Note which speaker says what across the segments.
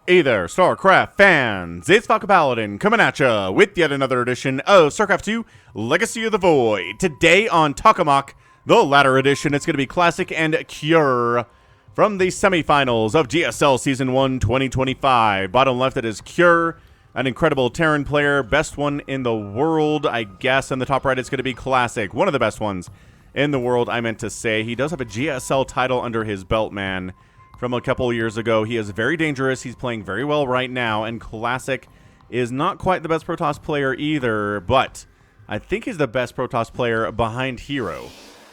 Speaker 1: Hey there, StarCraft fans! It's Falcon Paladin coming at ya with yet another edition of StarCraft 2 Legacy of the Void. Today on Tokamok, the latter edition, it's going to be Classic and Cure from the semifinals of GSL Season 1 2025. Bottom left, it is Cure, an incredible Terran player, best one in the world, I guess. And the top right, it's going to be Classic, one of the best ones in the world, I meant to say. He does have a GSL title under his belt, man. From a couple years ago. He is very dangerous. He's playing very well right now, and Classic is not quite the best Protoss player either, but I think he's the best Protoss player behind Hero.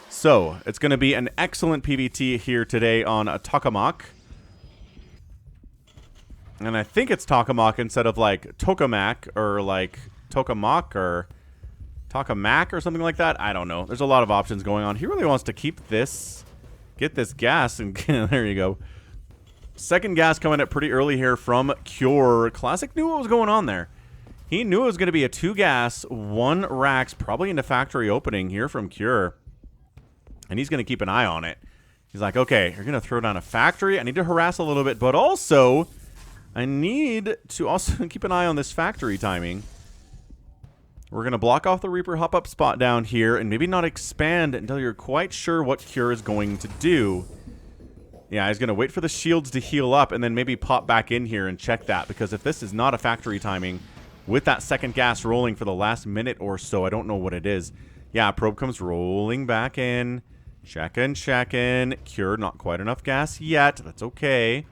Speaker 1: So, it's going to be an excellent PvT here today on Tokamok. And I think it's Tokamok instead of like Tokamak or like Tokamok or Tokamak or something like that. I don't know. There's a lot of options going on. He really wants to keep this, get this gas, and there you go. Second gas coming up pretty early here from Cure. Classic knew what was going on there. He knew it was going to be a 2 gas, 1 Rax, probably into factory opening here from Cure. And he's going to keep an eye on it. He's like, okay, you're going to throw down a factory. I need to harass a little bit, but also I need to also keep an eye on this factory timing. We're going to block off the Reaper hop-up spot down here and maybe not expand until you're quite sure what Cure is going to do. Yeah, he's going to wait for the shields to heal up and then maybe pop back in here and check that. Because if this is not a factory timing with that second gas rolling for the last minute or so, I don't know what it is. Yeah, probe comes rolling back in. Check in. Cure, not quite enough gas yet. That's okay.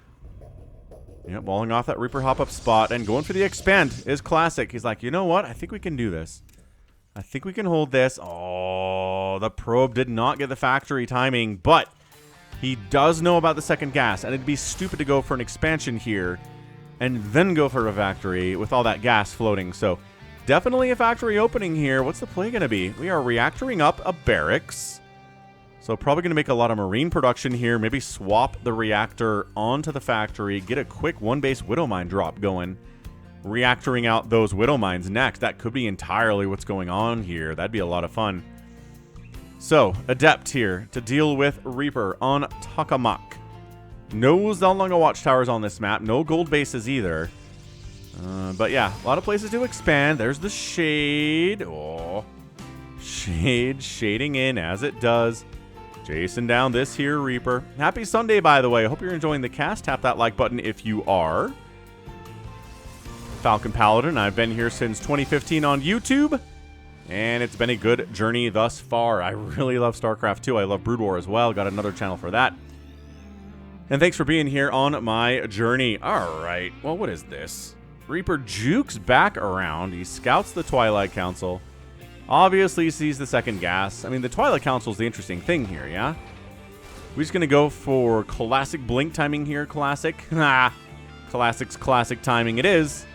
Speaker 1: Yeah, walling off that Reaper hop-up spot and going for the expand is Classic. He's like, you know what? I think we can do this. I think we can hold this. Oh, the probe did not get the factory timing, but he does know about the second gas, and it'd be stupid to go for an expansion here and then go for a factory with all that gas floating. So definitely a factory opening here. What's the play going to be? We are reactoring up a barracks. So probably going to make a lot of marine production here. Maybe swap the reactor onto the factory. Get a quick 1-base Widow Mine drop going. Reactoring out those Widow Mines next. That could be entirely what's going on here. That'd be a lot of fun. So, Adept here to deal with Reaper on Tokamok. No Zalunga watchtowers on this map. No gold bases either. But yeah, a lot of places to expand. There's the Shade. Oh, Shade shading in as it does. Chasing down this here Reaper. Happy Sunday, by the way. I hope you're enjoying the cast. Tap that like button if you are. Falcon Paladin. I've been here since 2015 on YouTube. And it's been a good journey thus far. I really love StarCraft 2. I love Brood War as well. Got another channel for that. And thanks for being here on my journey. Alright. Well, what is this? Reaper jukes back around. He scouts the Twilight Council. Obviously sees the second gas. I mean, the Twilight Council is the interesting thing here, yeah? We're just going to go for Classic Blink timing here. Classic. Classic's Classic timing it is.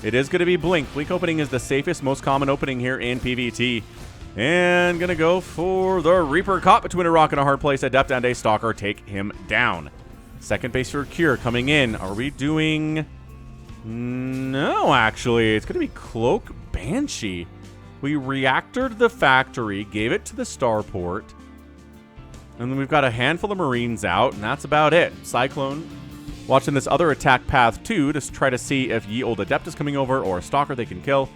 Speaker 1: It is going to be Blink. Blink opening is the safest, most common opening here in PvT. And going to go for the Reaper caught between a rock and a hard place. Adept and a Stalker take him down. Second base for Cure coming in. Are we doing... No, actually. It's going to be Cloak Banshee. We reactored the factory, gave it to the starport. And then we've got a handful of Marines out, and that's about it. Cyclone... Watching this other attack path too to try to see if Ye Old Adept is coming over or a Stalker they can kill.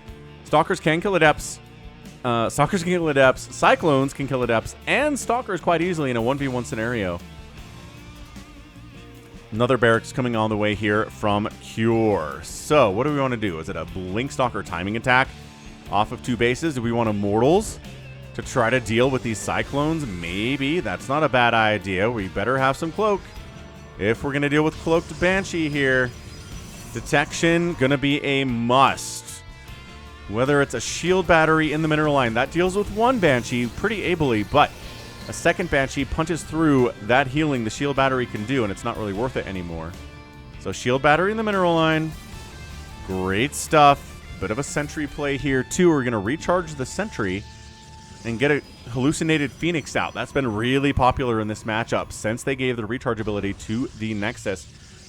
Speaker 1: Stalkers can kill Adepts. Stalkers can kill Adepts. Cyclones can kill Adepts and Stalkers quite easily in a 1v1 scenario. Another barracks coming on the way here from Cure. So what do we want to do? Is it a Blink Stalker timing attack off of 2 bases? Do we want Immortals to try to deal with these Cyclones? Maybe. That's not a bad idea. We better have some Cloak. If we're going to deal with Cloaked Banshee here, detection going to be a must. Whether it's a shield battery in the mineral line, that deals with 1 Banshee pretty ably, but a second Banshee punches through that healing the shield battery can do, and it's not really worth it anymore. So shield battery in the mineral line, great stuff. Bit of a sentry play here too. We're going to recharge the sentry and get a hallucinated Phoenix out. That's been really popular in this matchup since they gave the recharge ability to the Nexus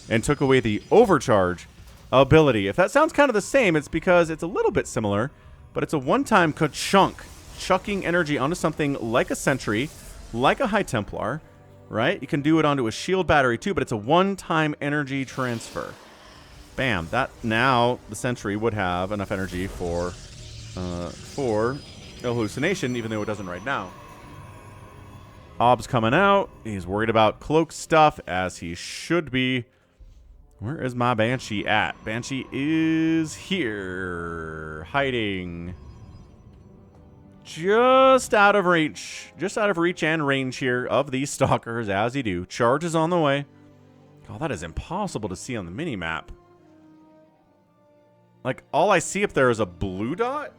Speaker 1: and took away the overcharge ability. If that sounds kind of the same, it's because it's a little bit similar, but it's a one-time chucking energy onto something like a sentry, like a High Templar, right? You can do it onto a shield battery too, but it's a one-time energy transfer. Bam. That now the sentry would have enough energy for hallucination, even though it doesn't right now. Ob's coming out. He's worried about cloak stuff, as he should be. Where is my Banshee at? Banshee is here. Hiding. Just out of reach. Just out of reach and range here of these stalkers, as you do. Charge is on the way. Oh, that is impossible to see on the mini-map. Like, all I see up there is a blue dot?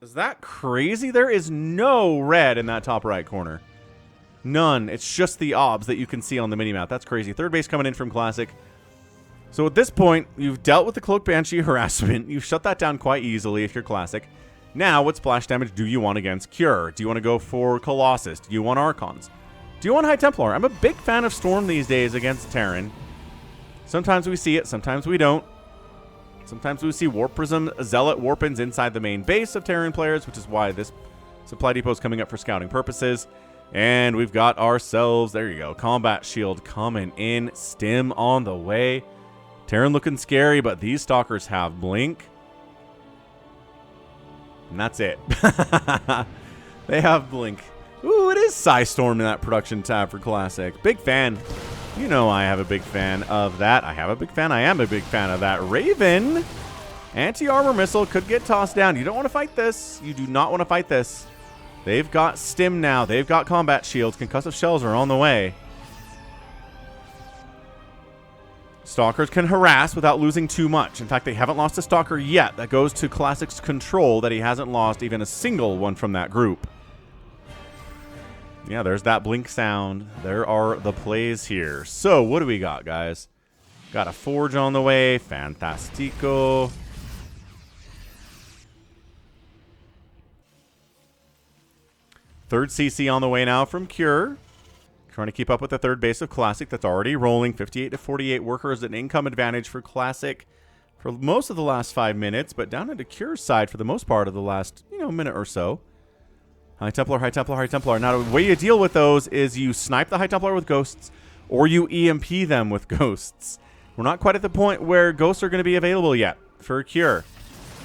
Speaker 1: Is that crazy? There is no red in that top right corner. None. It's just the obs that you can see on the minimap. That's crazy. Third base coming in from Classic. So at this point, you've dealt with the Cloak Banshee harassment. You've shut that down quite easily if you're Classic. Now, what splash damage do you want against Cure? Do you want to go for Colossus? Do you want Archons? Do you want High Templar? I'm a big fan of Storm these days against Terran. Sometimes we see it, sometimes we don't. Sometimes we see Warp Prism, Zealot Warpins inside the main base of Terran players, which is why this supply depot is coming up for scouting purposes. And we've got ourselves, there you go, Combat Shield coming in, Stim on the way. Terran looking scary, but these Stalkers have Blink. And that's it. They have Blink. Ooh, it is Psystorm in that production tab for Classic. Big fan. You know I have a big fan of that. I am a big fan of that. Raven. Anti-armor missile could get tossed down. You don't want to fight this. You do not want to fight this. They've got Stim now. They've got combat shields. Concussive shells are on the way. Stalkers can harass without losing too much. In fact, they haven't lost a Stalker yet. That goes to Classic's control that he hasn't lost even a single one from that group. Yeah, there's that blink sound. There are the plays here. So, what do we got, guys? Got a Forge on the way. Fantastico. Third CC on the way now from Cure. Trying to keep up with the third base of Classic that's already rolling. 58 to 48 workers, an income advantage for Classic for most of the last 5 minutes, but down into Cure's side for the most part of the last, minute or so. High Templar, High Templar, High Templar. Now, the way you deal with those is you snipe the High Templar with ghosts, or you EMP them with ghosts. We're not quite at the point where ghosts are going to be available yet for Cure.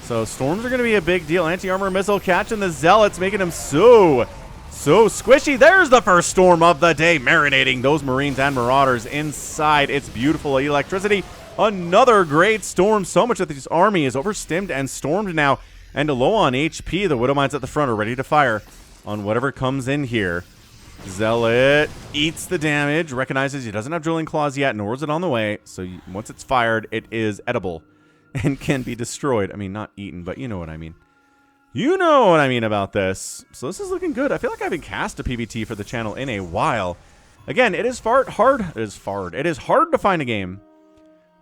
Speaker 1: So storms are going to be a big deal. Anti-armor missile catching the Zealots, making them so squishy. There's the first storm of the day, marinating those Marines and Marauders inside its beautiful electricity. Another great storm. So much of this army is overstimmed and stormed now, and low on HP. The Widow Mines at the front are ready to fire on whatever comes in here. Zealot eats the damage, recognizes he doesn't have Drilling Claws yet, nor is it on the way. So once it's fired, it is edible and can be destroyed. I mean, not eaten, but you know what I mean. You know what I mean about this. So this is looking good. I feel like I haven't cast a PvT for the channel in a while. Again, it is hard to find a game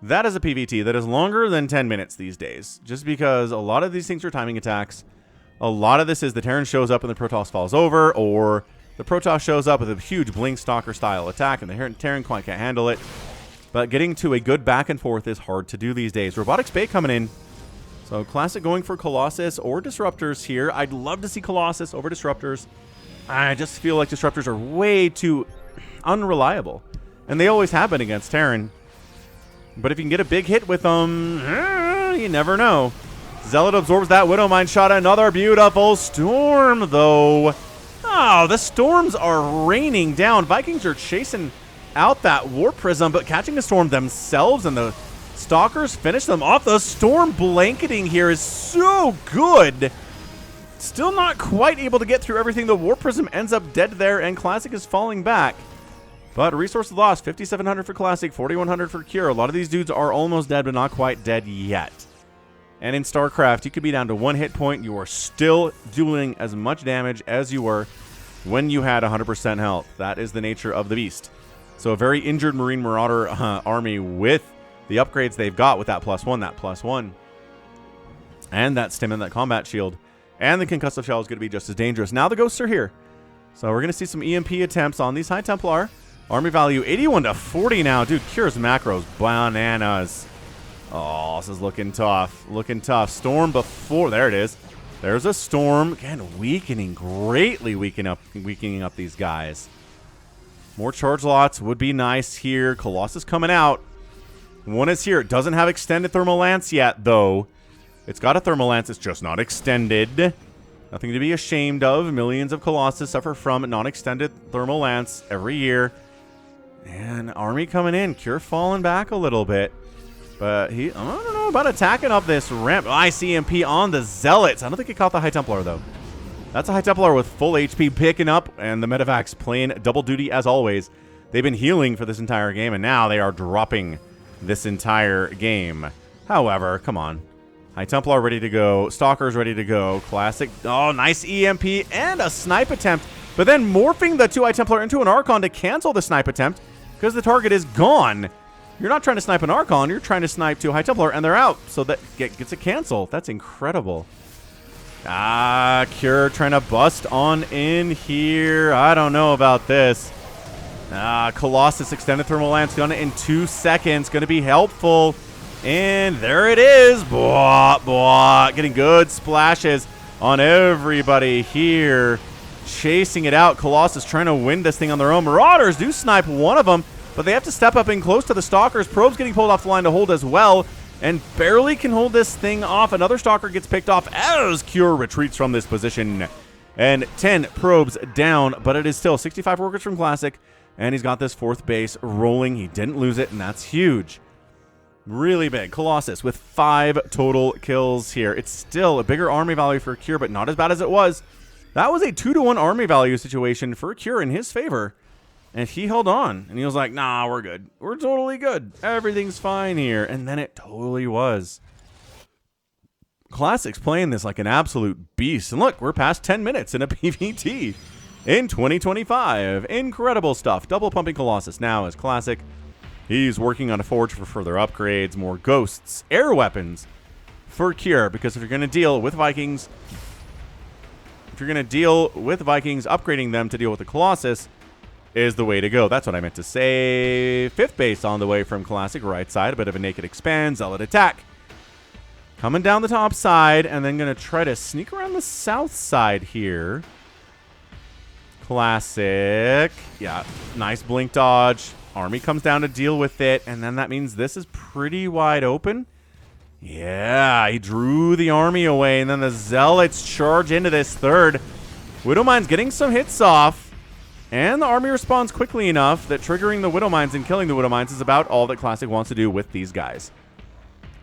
Speaker 1: that is a PvT that is longer than 10 minutes these days, just because a lot of these things are timing attacks. A lot of this is the Terran shows up and the Protoss falls over, or the Protoss shows up with a huge Blink Stalker style attack and the Terran quite can't handle it. But getting to a good back and forth is hard to do these days. Robotics Bay coming in. So Classic going for Colossus or Disruptors here. I'd love to see Colossus over Disruptors. I just feel like Disruptors are way too unreliable. And they always have been against Terran. But if you can get a big hit with them, you never know. Zealot absorbs that Widow Mine shot. Another beautiful storm, though. Oh, the storms are raining down. Vikings are chasing out that Warp Prism, but catching a storm themselves, and the Stalkers finish them off. The storm blanketing here is so good. Still not quite able to get through everything. The Warp Prism ends up dead there, and Classic is falling back. But resources lost. 5,700 for Classic, 4,100 for Cure. A lot of these dudes are almost dead, but not quite dead yet. And in StarCraft, you could be down to 1 hit point. You are still doing as much damage as you were when you had 100% health. That is the nature of the beast. So a very injured Marine Marauder army with the upgrades they've got with that +1, and that Stim and that Combat Shield. And the Concussive Shell is going to be just as dangerous. Now the Ghosts are here. So we're going to see some EMP attempts on these High Templar. Army value 81 to 40 now. Dude, Cure's macros, bananas. Oh, this is looking tough. Looking tough. Storm before. There it is. There's a storm. Again, greatly weakening up these guys. More charge lots would be nice here. Colossus coming out. One is here. It doesn't have extended thermal lance yet, though. It's got a thermal lance. It's just not extended. Nothing to be ashamed of. Millions of Colossus suffer from non-extended thermal lance every year. And army coming in. Cure falling back a little bit. But I don't know about attacking up this ramp. ICMP on the Zealots. I don't think he caught the High Templar, though. That's a High Templar with full HP picking up, and the Medivacs playing double duty as always. They've been healing for this entire game, and now they are dropping this entire game. However, come on. High Templar ready to go. Stalker's ready to go. Classic. Oh, nice EMP and a snipe attempt. But then morphing the 2 High Templar into an Archon to cancel the snipe attempt because the target is gone. You're not trying to snipe an Archon. You're trying to snipe 2 High Templar, and they're out. So that gets a cancel. That's incredible. Cure trying to bust on in here. I don't know about this. Colossus extended thermal lance done it in 2 seconds. Going to be helpful. And there it is. Blah, blah. Getting good splashes on everybody here. Chasing it out. Colossus trying to win this thing on their own. Marauders do snipe one of them, but they have to step up in close to the Stalkers. Probes getting pulled off the line to hold as well. And barely can hold this thing off. Another Stalker gets picked off as Cure retreats from this position. And 10 probes down, but it is still 65 workers from Classic. And he's got this 4th base rolling. He didn't lose it, and that's huge. Really big. Colossus with 5 total kills here. It's still a bigger army value for Cure, but not as bad as it was. That was a 2-to-1 army value situation for Cure in his favor. And he held on, and he was like, nah, we're good. We're totally good. Everything's fine here. And then it totally was. Classic's playing this like an absolute beast. And look, we're past 10 minutes in a PvT in 2025. Incredible stuff. Double pumping Colossus now as Classic. He's working on a forge for further upgrades, more ghosts, air weapons for Cure. Because if you're going to deal with Vikings, upgrading them to deal with the Colossus is the way to go. That's what I meant to say. 5th base on the way from Classic, right side. A bit of a naked expand, zealot attack. Coming down the top side, and then going to try to sneak around the south side here. Classic. Yeah, nice blink dodge. Army comes down to deal with it, and then that means this is pretty wide open. Yeah, he drew the army away, and then the Zealots charge into this 3rd. Widowmine's getting some hits off. And the army responds quickly enough that triggering the Widowmines and killing the Widowmines is about all that Classic wants to do with these guys.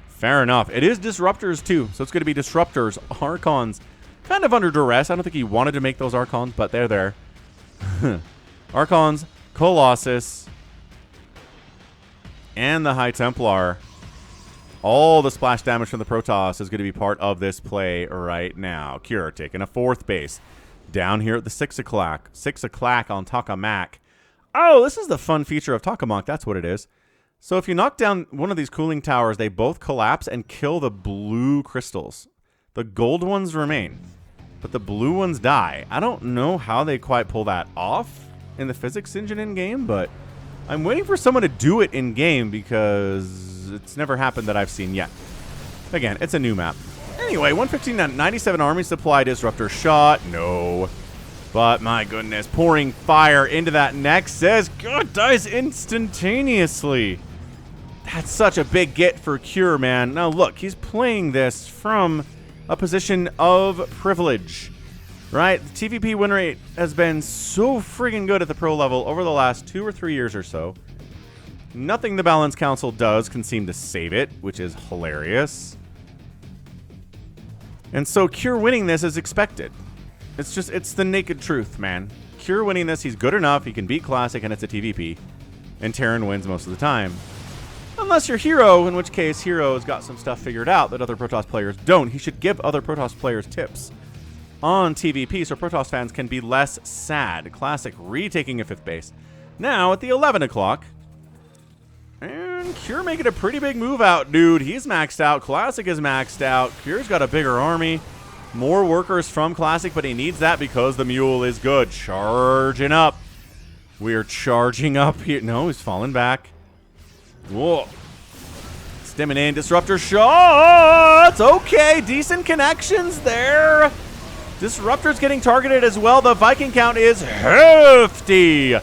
Speaker 1: Fair enough. It is Disruptors, too. So it's going to be Disruptors, Archons. Kind of under duress. I don't think he wanted to make those Archons, but they're there. Archons, Colossus, and the High Templar. All the splash damage from the Protoss is going to be part of this play right now. Cure taking a 4th base. Down here at the 6 o'clock. 6 o'clock on Tokamok. Oh, this is the fun feature of Tokamok. That's what it is. So if you knock down one of these cooling towers, they both collapse and kill the blue crystals. The gold ones remain, but the blue ones die. I don't know how they quite pull that off in the physics engine in-game, but I'm waiting for someone to do it in-game because it's never happened that I've seen yet. Again, it's a new map. Anyway, 115 97 army supply disruptor shot. No. But my goodness, pouring fire into that Nexus. God, dies instantaneously. That's such a big get for Cure, man. Now look, he's playing this from a position of privilege, right? The TVP win rate has been so friggin' good at the pro level over the last 2 or 3 years or so. Nothing the Balance Council does can seem to save it, which is hilarious. And so Cure winning this is expected. It's the naked truth, man. Cure winning this, he's good enough, he can beat Classic, and it's a TVP. And Terran wins most of the time. Unless you're Hero, in which case Hero's got some stuff figured out that other Protoss players don't. He should give other Protoss players tips on TVP so Protoss fans can be less sad. Classic retaking a 5th base. Now at the 11 o'clock. And Cure making a pretty big move out, dude. He's maxed out. Classic is maxed out. Cure's got a bigger army. More workers from Classic, but he needs that because the Mule is good. Charging up. We're charging up here. No, he's falling back. Whoa. Stimming in. Disruptor shots. Okay, decent connections there. Disruptor's getting targeted as well. The Viking count is hefty.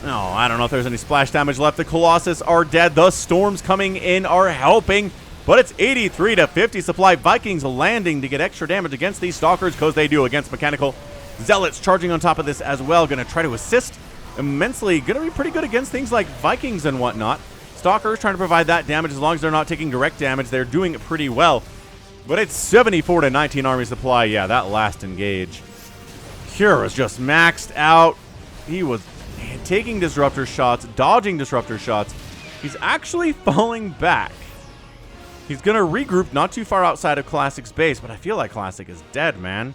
Speaker 1: No, I don't know if there's any splash damage left. The Colossus are dead. The storms coming in are helping. But it's 83 to 50 supply. Vikings landing to get extra damage against these Stalkers, because they do against Mechanical. Zealots charging on top of this as well. Going to try to assist immensely. Going to be pretty good against things like Vikings and whatnot. Stalkers trying to provide that damage. As long as they're not taking direct damage, they're doing it pretty well. But it's 74 to 19 army supply. Yeah, that last engage. Cure was just maxed out. He was taking disruptor shots, dodging disruptor shots. He's actually falling back. He's going to regroup not too far outside of Classic's base, but I feel like Classic is dead, man.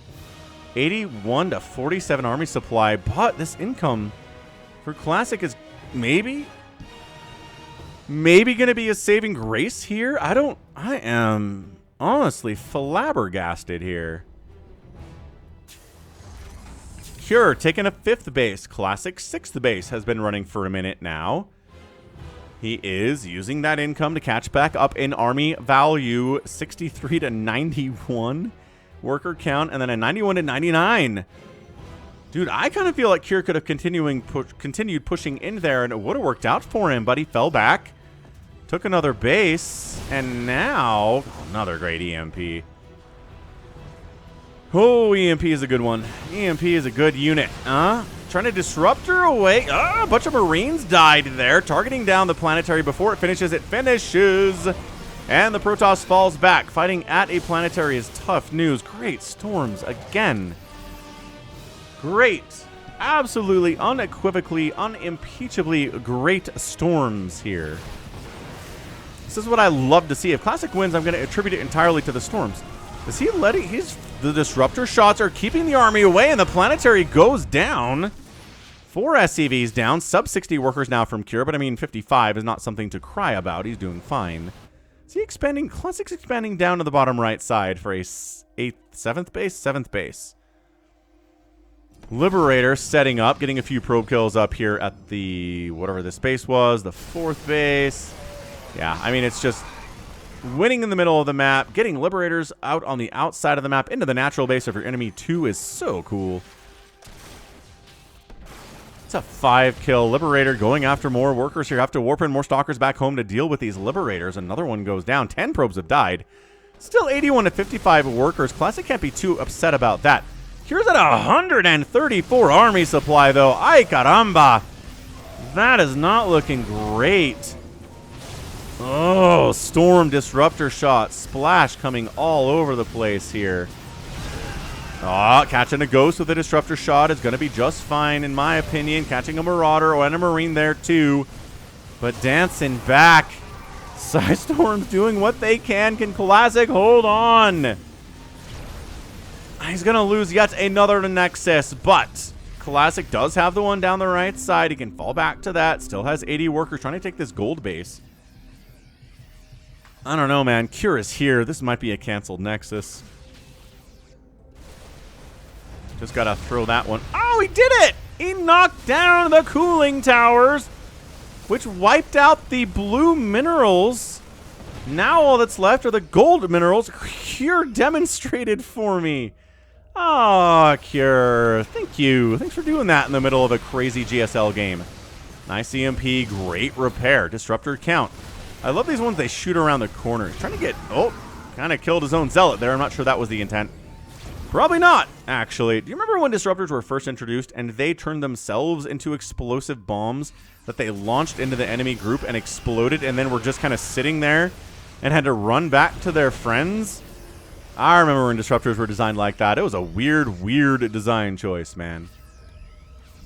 Speaker 1: 81 to 47 army supply, but this income for Classic is maybe going to be a saving grace here. I am honestly flabbergasted here. Cure taking a 5th base. Classic 6th base has been running for a minute now. He is using that income to catch back up in army value. 63 to 91 worker count, and then a 91 to 99. Dude, I kind of feel like Cure could have continued pushing in there, and it would have worked out for him, but he fell back. Took another base, and now another great EMP. Oh, EMP is a good one. EMP is a good unit. Trying to disrupt her away. A bunch of Marines died there. Targeting down the planetary before it finishes. It finishes. And the Protoss falls back. Fighting at a planetary is tough news. Great storms again. Great. Absolutely, unequivocally, unimpeachably great storms here. This is what I love to see. If Classic wins, I'm going to attribute it entirely to the storms. Is he letting... The disruptor shots are keeping the army away, and the planetary goes down. 4 SCVs down. Sub 60 workers now from Cure, but I mean 55 is not something to cry about. He's doing fine. Is he expanding? Classic's expanding down to the bottom right side for a 7th base? 7th base. Liberator setting up, getting a few probe kills up here at the, whatever this base was, the 4th base. Yeah, I mean, it's just winning in the middle of the map, getting Liberators out on the outside of the map into the natural base of your enemy 2 is so cool. It's a 5-kill Liberator going after more workers here. Have to warp in more Stalkers back home to deal with these Liberators. Another one goes down. 10 probes have died. Still 81 to 55 workers. Classic can't be too upset about that. Here's at 134 army supply, though. Ay caramba. That is not looking great. Oh, storm disruptor shot. Splash coming all over the place here. Oh, catching a ghost with a disruptor shot is going to be just fine, in my opinion. Catching a marauder and a marine there, too. But dancing back. Psystorm's doing what they can. Can Classic hold on? He's going to lose yet another Nexus, but Classic does have the one down the right side. He can fall back to that. Still has 80 workers trying to take this gold base. I don't know, man. Cure is here. This might be a canceled Nexus. Just got to throw that one. Oh, he did it! He knocked down the cooling towers, which wiped out the blue minerals. Now all that's left are the gold minerals. Cure demonstrated for me. Oh, Cure. Thank you. Thanks for doing that in the middle of a crazy GSL game. Nice EMP. Great repair. Disruptor count. I love these ones they shoot around the corner. He's trying to get... Oh, kind of killed his own zealot there. I'm not sure that was the intent. Probably not, actually. Do you remember when disruptors were first introduced and they turned themselves into explosive bombs that they launched into the enemy group and exploded and then were just kind of sitting there and had to run back to their friends? I remember when disruptors were designed like that. It was a weird, weird design choice, man.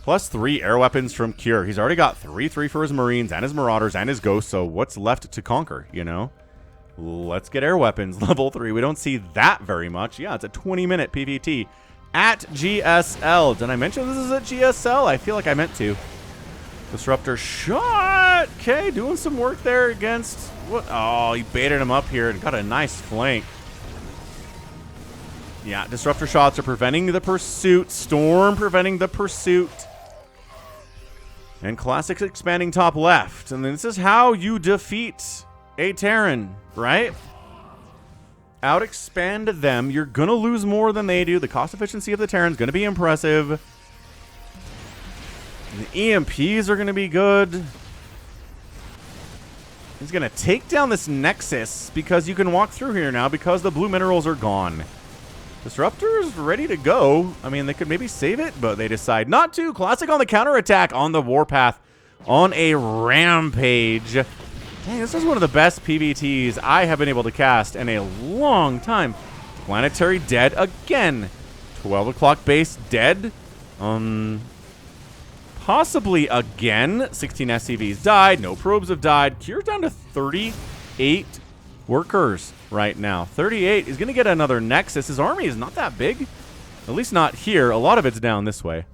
Speaker 1: +3 air weapons from Cure. He's already got 3/3 for his Marines and his Marauders and his Ghosts, so what's left to conquer, you know? Let's get air weapons. Level 3. We don't see that very much. Yeah, it's a 20-minute PvT at GSL. Did I mention this is at GSL? I feel like I meant to. Disruptor shot. Okay, doing some work there against... What? Oh, he baited him up here and got a nice flank. Yeah, disruptor shots are preventing the pursuit. Storm preventing the pursuit. And Classic's expanding top left. And this is how you defeat a Terran, right? Out-expand them. You're going to lose more than they do. The cost efficiency of the Terran's going to be impressive. The EMPs are going to be good. He's going to take down this Nexus because you can walk through here now because the blue minerals are gone. Disruptor's ready to go. I mean, they could maybe save it, but they decide not to. Classic on the counterattack on the warpath on a rampage. Dang, this is one of the best PVTs I have been able to cast in a long time. Planetary dead again. 12 o'clock base dead. Possibly again. 16 SCVs died. No probes have died. Cure's down to 38 workers right now. 38. He's going to get another Nexus. His army is not that big. At least not here. A lot of it's down this way.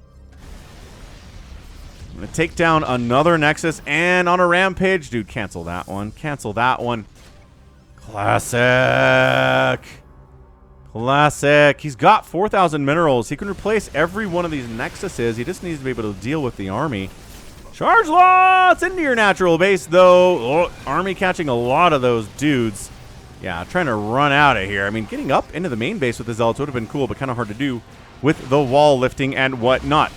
Speaker 1: I'm going to take down another Nexus and on a rampage. Dude, cancel that one. Cancel that one. Classic. Classic. He's got 4,000 minerals. He can replace every one of these Nexuses. He just needs to be able to deal with the army. Charge lots into your natural base, though. Oh, army catching a lot of those dudes. Yeah, trying to run out of here. I mean, getting up into the main base with the Zealots would have been cool, but kind of hard to do with the wall lifting and whatnot.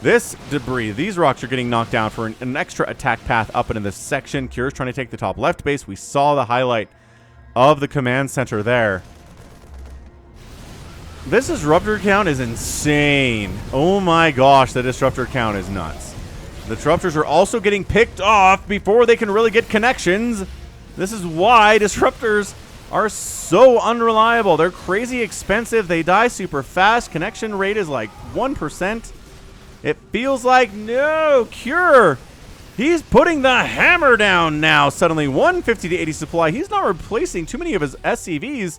Speaker 1: This debris, these rocks are getting knocked down for an extra attack path up into this section. Cure's trying to take the top left base. We saw the highlight of the command center there. This disruptor count is insane. Oh my gosh, the disruptor count is nuts. The disruptors are also getting picked off before they can really get connections. This is why disruptors are so unreliable. They're crazy expensive. They die super fast. Connection rate is like 1%. It feels like, no, Cure. He's putting the hammer down now. Suddenly 150 to 80 supply. He's not replacing too many of his SCVs.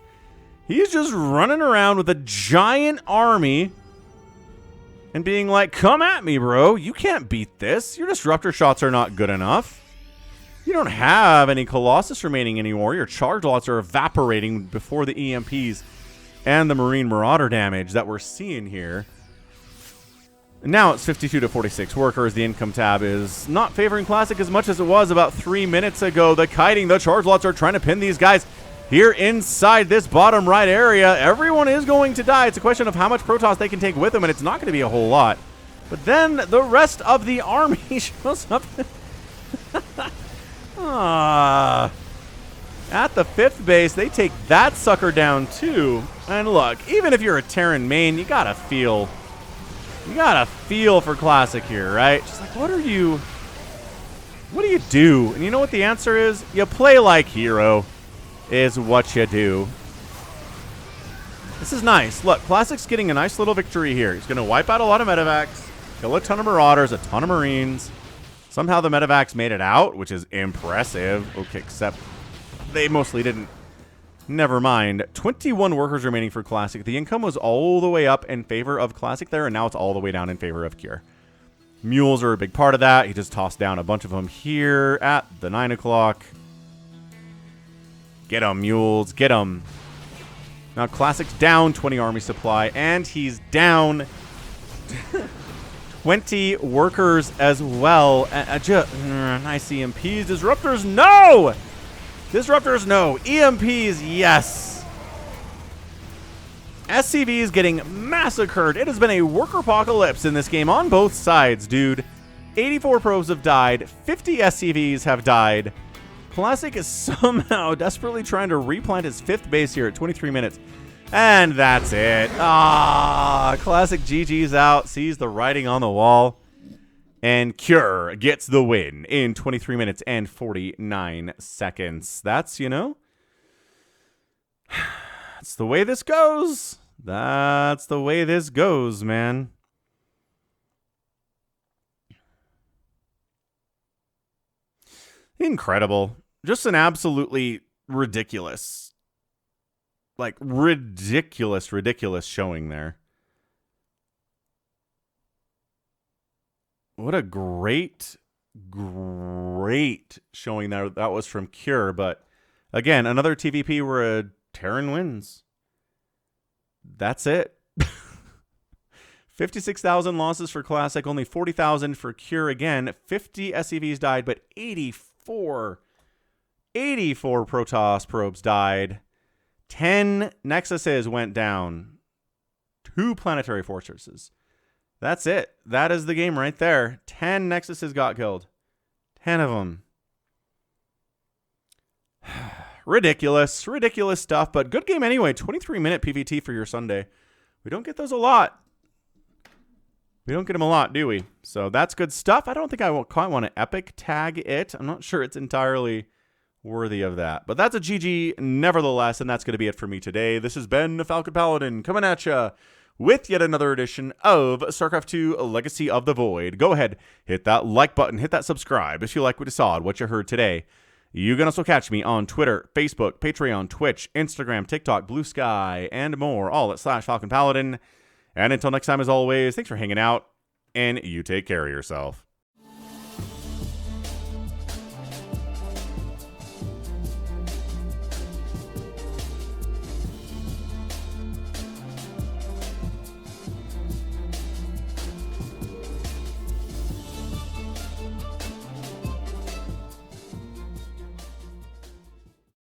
Speaker 1: He's just running around with a giant army and being like, come at me, bro. You can't beat this. Your disruptor shots are not good enough. You don't have any Colossus remaining anymore. Your charge lots are evaporating before the EMPs and the Marine Marauder damage that we're seeing here. And now it's 52 to 46 workers. The income tab is not favoring Classic as much as it was about 3 minutes ago. The kiting, the charge lots are trying to pin these guys here inside this bottom right area. Everyone is going to die. It's a question of how much Protoss they can take with them, and it's not going to be a whole lot. But then the rest of the army shows up. At the 5th base, they take that sucker down too. And look, even if you're a Terran main, you gotta feel for Classic here, right? Just like, what do you do? And you know what the answer is? You play like hero is what you do. This is nice. Look, Classic's getting a nice little victory here. He's going to wipe out a lot of medevacs, kill a ton of Marauders, a ton of Marines. Somehow the medevacs made it out, which is impressive. Okay, except they mostly didn't. Never mind. 21 workers remaining for Classic. The income was all the way up in favor of Classic there, and now it's all the way down in favor of Cure. Mules are a big part of that. He just tossed down a bunch of them here at the 9 o'clock. Get them, Mules. Get them. Now Classic's down 20 army supply, and he's down 20 workers as well. Nice EMPs. Disruptors, no! Disruptors, no. EMPs, yes. SCVs getting massacred. It has been a worker apocalypse in this game on both sides, dude. 84 probes have died. 50 SCVs have died. Classic is somehow desperately trying to replant his 5th base here at 23 minutes. And that's it. Classic GG's out. Sees the writing on the wall. And Cure gets the win in 23 minutes and 49 seconds. That's, you know, that's the way this goes. That's the way this goes, man. Incredible. Just an absolutely ridiculous, like ridiculous showing there. What a great showing there. That was from Cure. But again, another TVP where a Terran wins. That's it. 56,000 losses for Classic, only 40,000 for Cure. Again, 50 SCVs died, but 84 Protoss probes died. 10 Nexuses went down. 2 planetary fortresses. That's it. That is the game right there. 10 Nexuses got killed. 10 of them. Ridiculous. Ridiculous stuff, but good game anyway. 23-minute PvT for your Sunday. We don't get those a lot. We don't get them a lot, do we? So that's good stuff. I don't think I will quite want to epic tag it. I'm not sure it's entirely worthy of that. But that's a GG nevertheless, and that's going to be it for me today. This has been the Falcon Paladin coming at you with yet another edition of StarCraft 2 Legacy of the Void. Go ahead, hit that like button, hit that subscribe if you like what you saw and what you heard today. You can also catch me on Twitter, Facebook, Patreon, Twitch, Instagram, TikTok, Blue Sky, and more, all at /Falcon Paladin. And until next time, as always, thanks for hanging out, and you take care of yourself.